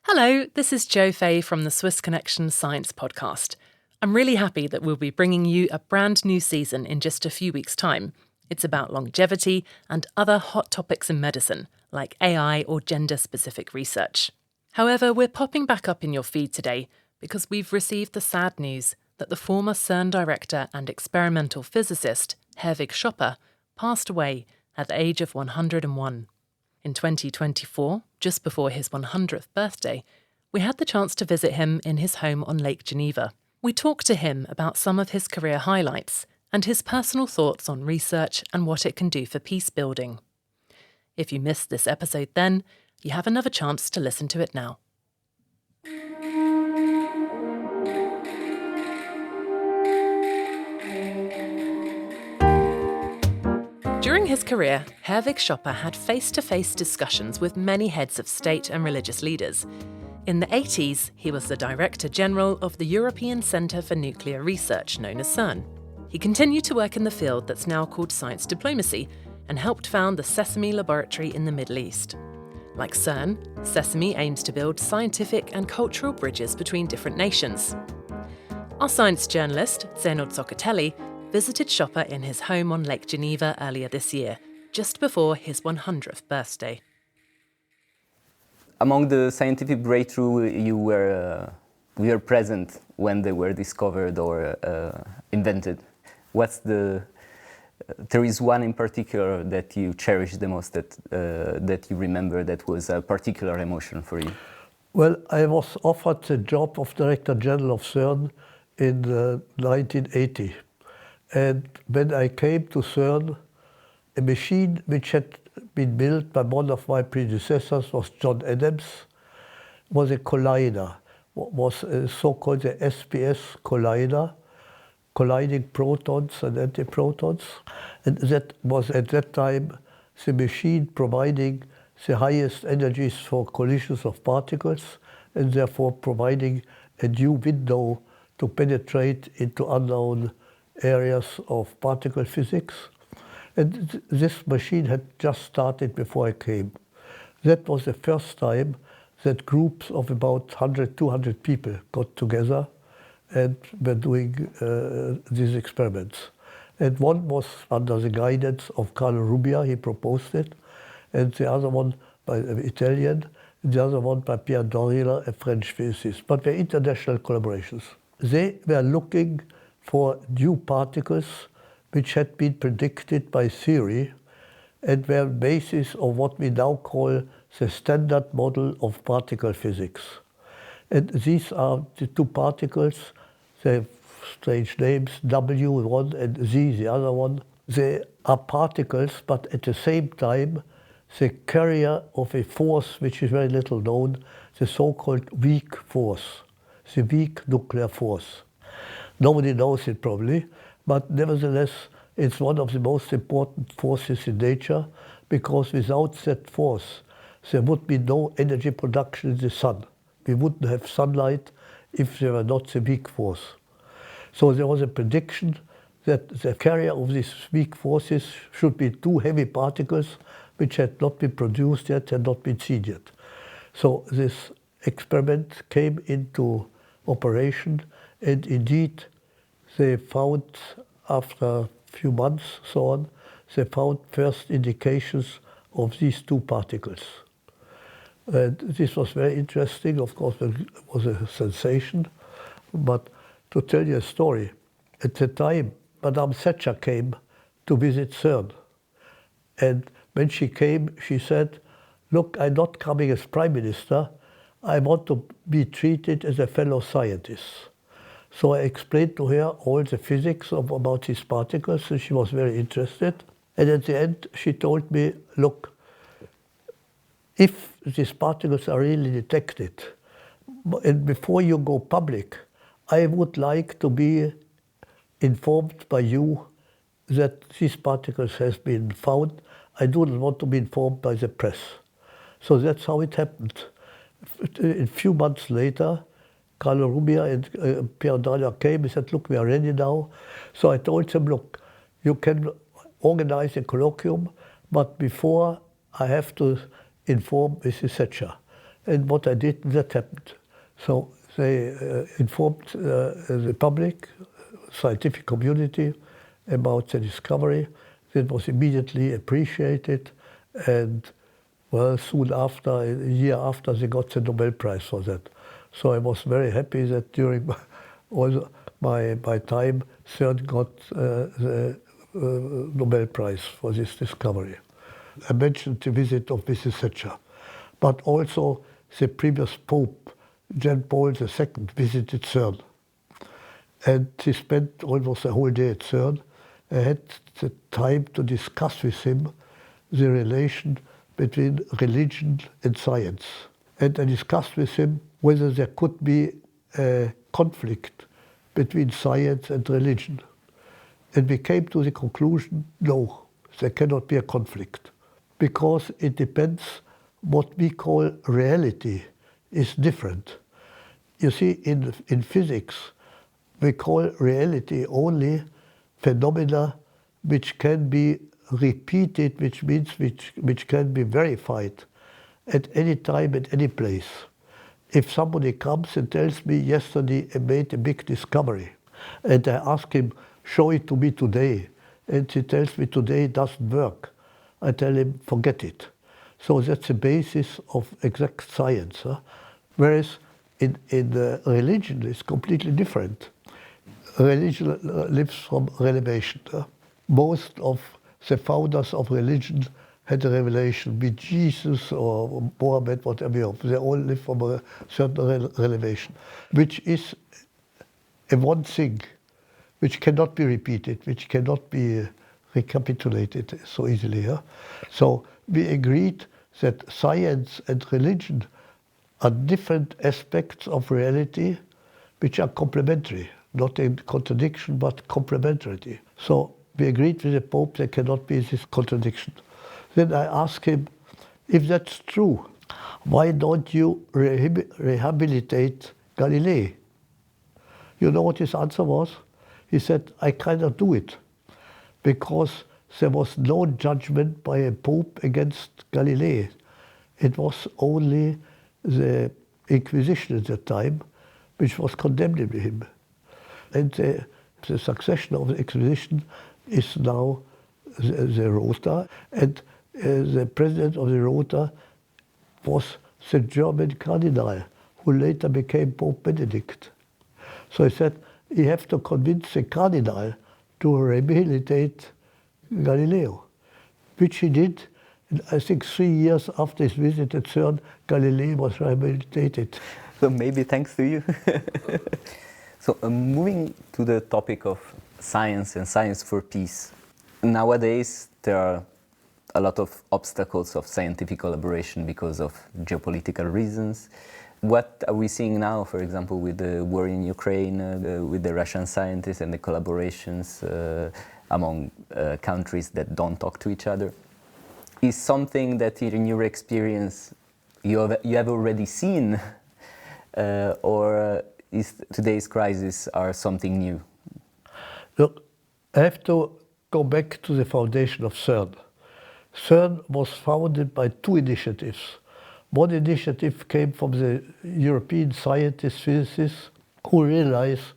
Hello, this is Jo Fay from the Swiss Connection Science Podcast. I'm really happy that we'll be bringing you a brand new season in just a few weeks' time. It's about longevity and other hot topics in medicine, like AI or gender-specific research. However, we're popping back up in your feed today because we've received the sad news that the former CERN director and experimental physicist, Herwig Schopper, passed away at the age of 101. In 2024, just before his 100th birthday, we had the chance to visit him in his home on Lake Geneva. We talked to him about some of his career highlights and his personal thoughts on research and what it can do for peace building. If you missed this episode then, you have another chance to listen to it now. During his career, Herwig Schopper had face-to-face discussions with many heads of state and religious leaders. In the 80s, he was the Director General of the European Centre for Nuclear Research, known as CERN. He continued to work in the field that's now called science diplomacy and helped found the Sesame Laboratory in the Middle East. Like CERN, Sesame aims to build scientific and cultural bridges between different nations. Our science journalist, Zeno Zoccatelli, visited Schopper in his home on Lake Geneva earlier this year, just before his 100th birthday. Among the scientific breakthrough you were present when they were discovered or invented. There is one in particular that you cherish the most, that you remember, that was a particular emotion for you? Well, I was offered the job of Director General of CERN in 1980. And when I came to CERN, a machine which had been built by one of my predecessors was John Adams, was a collider, was a so-called the SPS collider, colliding protons and antiprotons. And that was at that time the machine providing the highest energies for collisions of particles and therefore providing a new window to penetrate into unknown areas of particle physics. And this machine had just started before I came. That was the first time that groups of about 100, 200 people got together and were doing these experiments. And one was under the guidance of Carlo Rubbia, he proposed it, and the other one by an Italian, and the other one by Pierre Dorila, a French physicist. But they're international collaborations. They were looking for new particles which had been predicted by theory and were basis of what we now call the standard model of particle physics. And these are the two particles, they have strange names, W1 and Z, the other one. They are particles, but at the same time, the carrier of a force which is very little known, the so-called weak force, the weak nuclear force. Nobody knows it probably, but nevertheless, it's one of the most important forces in nature, because without that force, there would be no energy production in the sun. We wouldn't have sunlight if there were not the weak force. So there was a prediction that the carrier of these weak forces should be two heavy particles which had not been produced yet, had not been seen yet. So this experiment came into operation, and indeed they found, after a few months, so on, they found first indications of these two particles. And this was very interesting. Of course, it was a sensation. But to tell you a story, at the time, Madame Thatcher came to visit CERN. And when she came, she said, "Look, I'm not coming as Prime Minister. I want to be treated as a fellow scientist." So I explained to her all the physics about these particles, and she was very interested. And at the end, she told me, "Look, if these particles are really detected, and before you go public, I would like to be informed by you that these particles has been found. I do not want to be informed by the press." So that's how it happened. A few months later, Carlo Rubbia and Pierre Dorila came and said, "Look, we are ready now." So I told them, "Look, you can organize a colloquium, but before I have to inform Mrs. Thatcher." And what I did, that happened. So they informed the public, scientific community about the discovery. That was immediately appreciated, and well, soon after, a year after, they got the Nobel Prize for that. So I was very happy that during all my time, CERN got the Nobel Prize for this discovery. I mentioned the visit of Mrs. Thatcher, but also the previous Pope, John Paul II, visited CERN. And he spent almost a whole day at CERN. I had the time to discuss with him the relation between religion and science. And I discussed with him whether there could be a conflict between science and religion. And we came to the conclusion, no, there cannot be a conflict. Because it depends what we call reality is different. You see, in physics, we call reality only phenomena which can be repeated, which means which can be verified at any time, at any place. If somebody comes and tells me, yesterday I made a big discovery, and I ask him, show it to me today, and he tells me today it doesn't work, I tell him, forget it. So that's the basis of exact science. Whereas in religion, it's completely different. Religion lives from revelation. Most of the founders of religion had a revelation, be Jesus or Mohammed, whatever. They all live from a certain revelation, which is a one thing, which cannot be repeated, which cannot be recapitulated so easily. So we agreed that science and religion are different aspects of reality which are complementary, not in contradiction, but complementarity. So we agreed with the Pope there cannot be this contradiction. Then I asked him, if that's true, why don't you rehabilitate Galilei? You know what his answer was? He said, I cannot do it, because there was no judgment by a Pope against Galilei. It was only the Inquisition at that time which was condemning him. And the succession of the Inquisition is now the Rota, and the president of the Rota was the German cardinal who later became Pope Benedict. So he said, you have to convince the cardinal to rehabilitate Galileo, which he did. And I think 3 years after his visit at CERN, Galileo was rehabilitated. So maybe thanks to you. So moving to the topic of science and science for peace. Nowadays, there are a lot of obstacles of scientific collaboration because of geopolitical reasons. What are we seeing now, for example, with the war in Ukraine, with the Russian scientists and the collaborations among countries that don't talk to each other? Is something that in your experience you have already seen, or is today's crisis are something new? Look, I have to go back to the foundation of CERN. CERN was founded by two initiatives. One initiative came from the European scientists, physicists, who realized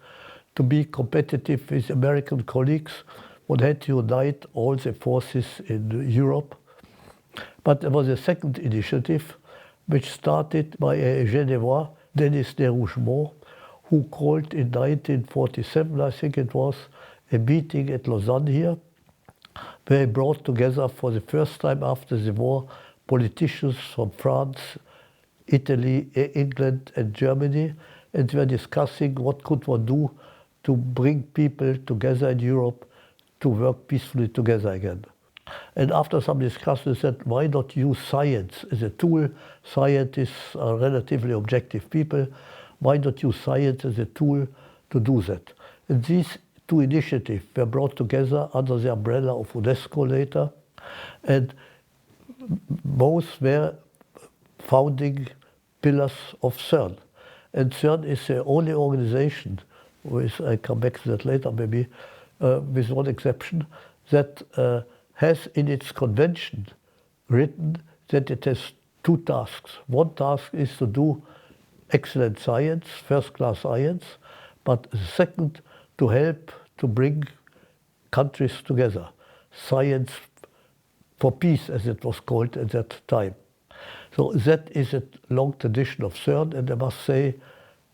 to be competitive with American colleagues, one had to unite all the forces in Europe. But there was a second initiative, which started by a Genevois, Denis de Rougemont, who called in 1947, I think it was, a meeting at Lausanne here, where he brought together for the first time after the war politicians from France, Italy, England and Germany, and we were discussing what could one do to bring people together in Europe to work peacefully together again. And after some discussion, they said, why not use science as a tool? Scientists are relatively objective people. Why not use science as a tool to do that? And these two initiatives were brought together under the umbrella of UNESCO later, and both were founding pillars of CERN. And CERN is the only organization, with, I come back to that later maybe, with one exception, that has in its convention written that it has two tasks. One task is to do excellent science, first-class science, but the second, to help to bring countries together. Science for peace, as it was called at that time. So that is a long tradition of CERN, and I must say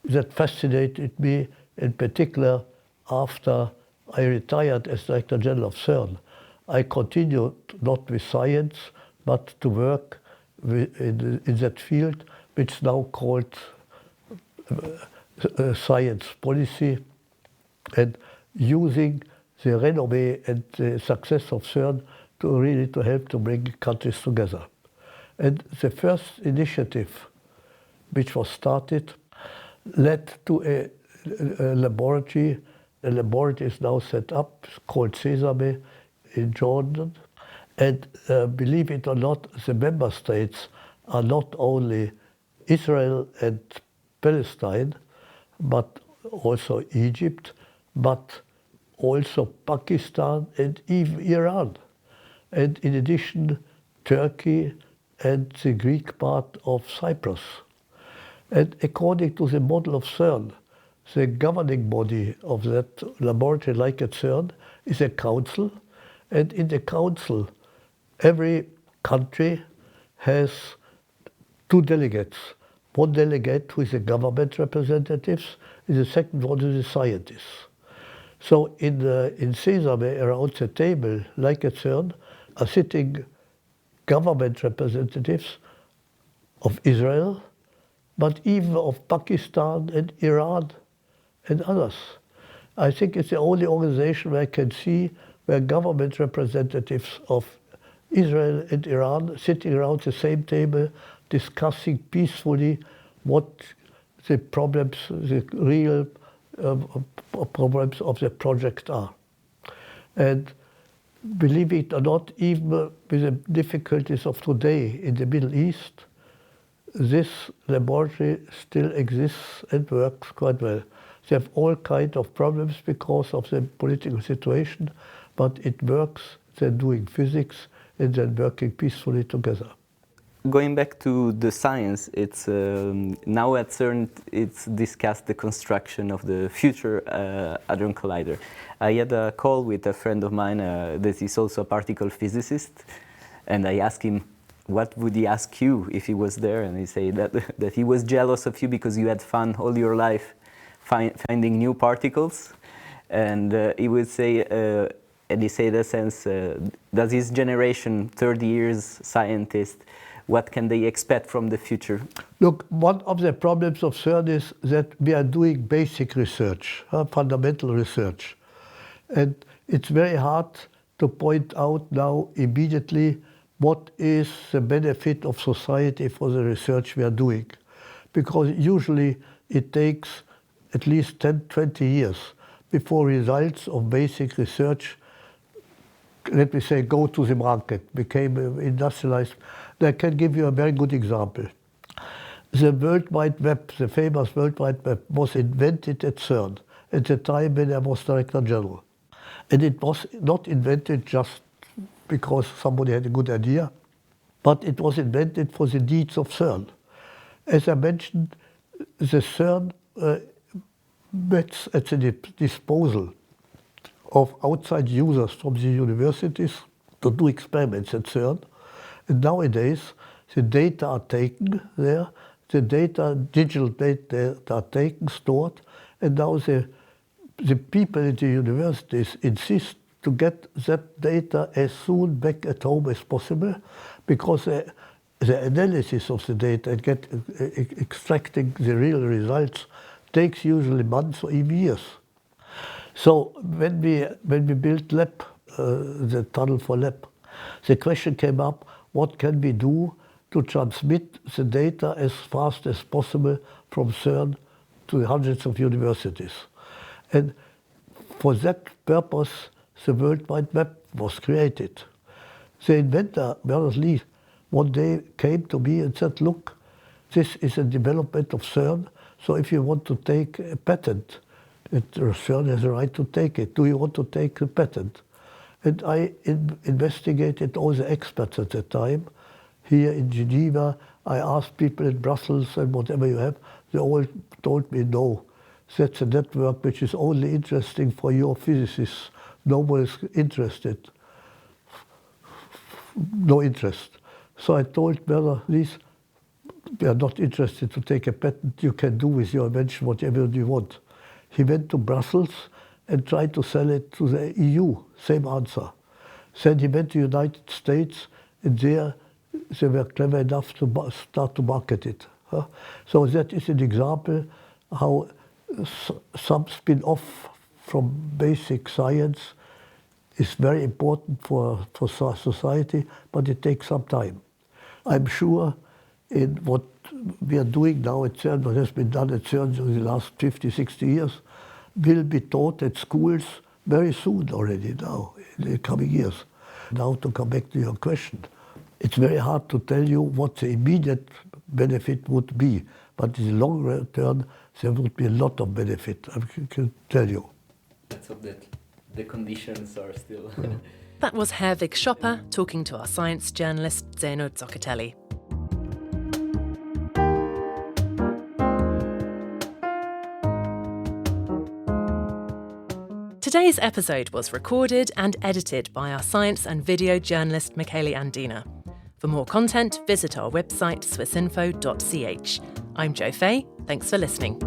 that fascinated me in particular after I retired as Director General of CERN. I continued not with science, but to work in that field, which is now called science policy, and using the renommee and the success of CERN to really to help to bring countries together. And the first initiative which was started led to a laboratory. A laboratory is now set up called Sesame in Jordan. And believe it or not, the member states are not only Israel and Palestine, but also Egypt, but also Pakistan and even Iran. And in addition, Turkey and the Greek part of Cyprus. And according to the model of CERN, the governing body of that laboratory, like at CERN, is a council. And in the council, every country has two delegates. One delegate who is the government representatives, and the second one is the scientists. So in Sesame, around the table, like at CERN, are sitting government representatives of Israel, but even of Pakistan and Iran and others. I think it's the only organization where I can see where government representatives of Israel and Iran sitting around the same table, discussing peacefully what the problems, the real problems of the project are. And believe it or not, even with the difficulties of today in the Middle East, this laboratory still exists and works quite well. They have all kinds of problems because of the political situation, but it works. They're doing physics and they're working peacefully together. Going back to the science, it's now at CERN it's discussed the construction of the future Hadron Collider. I had a call with a friend of mine that is also a particle physicist, and I asked him, what would he ask you if he was there? And he said that he was jealous of you because you had fun all your life finding new particles. And he would say, and he said in a sense, does his generation, 30 years scientist, what can they expect from the future? Look, one of the problems of CERN is that we are doing basic research, fundamental research. And it's very hard to point out now immediately what is the benefit of society for the research we are doing. Because usually it takes at least 10, 20 years before results of basic research, let me say, go to the market, became industrialized. I can give you a very good example. The World Wide Web, the famous World Wide Web, was invented at CERN at the time when I was Director General. And it was not invented just because somebody had a good idea, but it was invented for the needs of CERN. As I mentioned, the CERN met at the disposal of outside users from the universities to do experiments at CERN. And nowadays, the data are taken there, the data, digital data are taken, stored, and now the people at the universities insist to get that data as soon back at home as possible, because the analysis of the data and extracting the real results takes usually months or even years. So when we built LAB, the tunnel for LAB, the question came up, what can we do to transmit the data as fast as possible from CERN to hundreds of universities? And for that purpose, the World Wide Web was created. The inventor, Bernard Lee, one day came to me and said, look, this is a development of CERN, so if you want to take a patent, CERN has a right to take it. Do you want to take a patent? And I investigated all the experts at the time. Here in Geneva, I asked people in Brussels and whatever you have, they all told me no. That's a network which is only interesting for your physicists. Nobody is interested. No interest. So I told Werner, please, we are not interested to take a patent. You can do with your invention whatever you want. He went to Brussels and tried to sell it to the EU. Same answer. Then he went to the United States, and there they were clever enough to start to market it. So that is an example how some spin-off from basic science is very important for society, but it takes some time. I'm sure in what we are doing now at CERN, what has been done at CERN during the last 50, 60 years, will be taught at schools very soon already now, in the coming years. Now to come back to your question, it's very hard to tell you what the immediate benefit would be, but in the long term, there would be a lot of benefit, I can tell you. Let's hope that the conditions are still... That was Herwig Schopper talking to our science journalist Zeno Zoccatelli. Today's episode was recorded and edited by our science and video journalist Michele Andina. For more content, visit our website swissinfo.ch. I'm Jo Fay. Thanks for listening.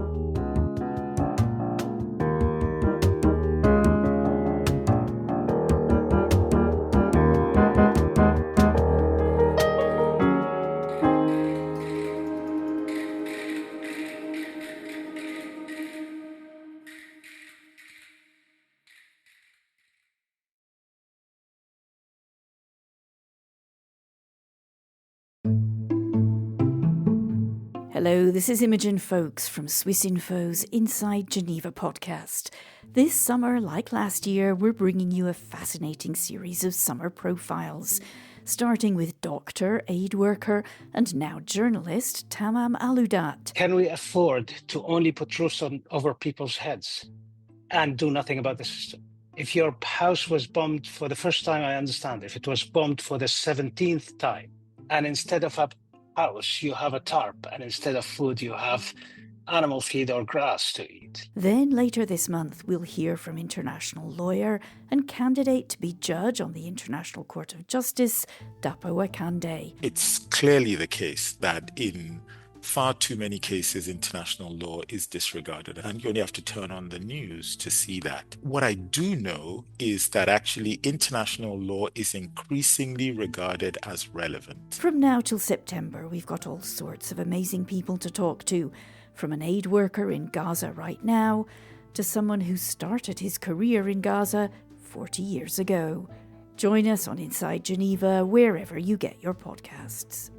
Hello, this is Imogen Folks from Swissinfo's Inside Geneva podcast. This summer, like last year, we're bringing you a fascinating series of summer profiles, starting with doctor, aid worker, and now journalist Tamam Aloudat. Can we afford to only put roofs over people's heads and do nothing about the system? If your house was bombed for the first time, I understand. If it was bombed for the 17th time, and instead of a house, you have a tarp, and instead of food, you have animal feed or grass to eat. Then later this month, we'll hear from international lawyer and candidate to be judge on the International Court of Justice, Dapo Akande. It's clearly the case that in far too many cases, international law is disregarded, and you only have to turn on the news to see that. What I do know is that actually international law is increasingly regarded as relevant. From now till September, we've got all sorts of amazing people to talk to, from an aid worker in Gaza right now to someone who started his career in Gaza 40 years ago. Join us on Inside Geneva, wherever you get your podcasts.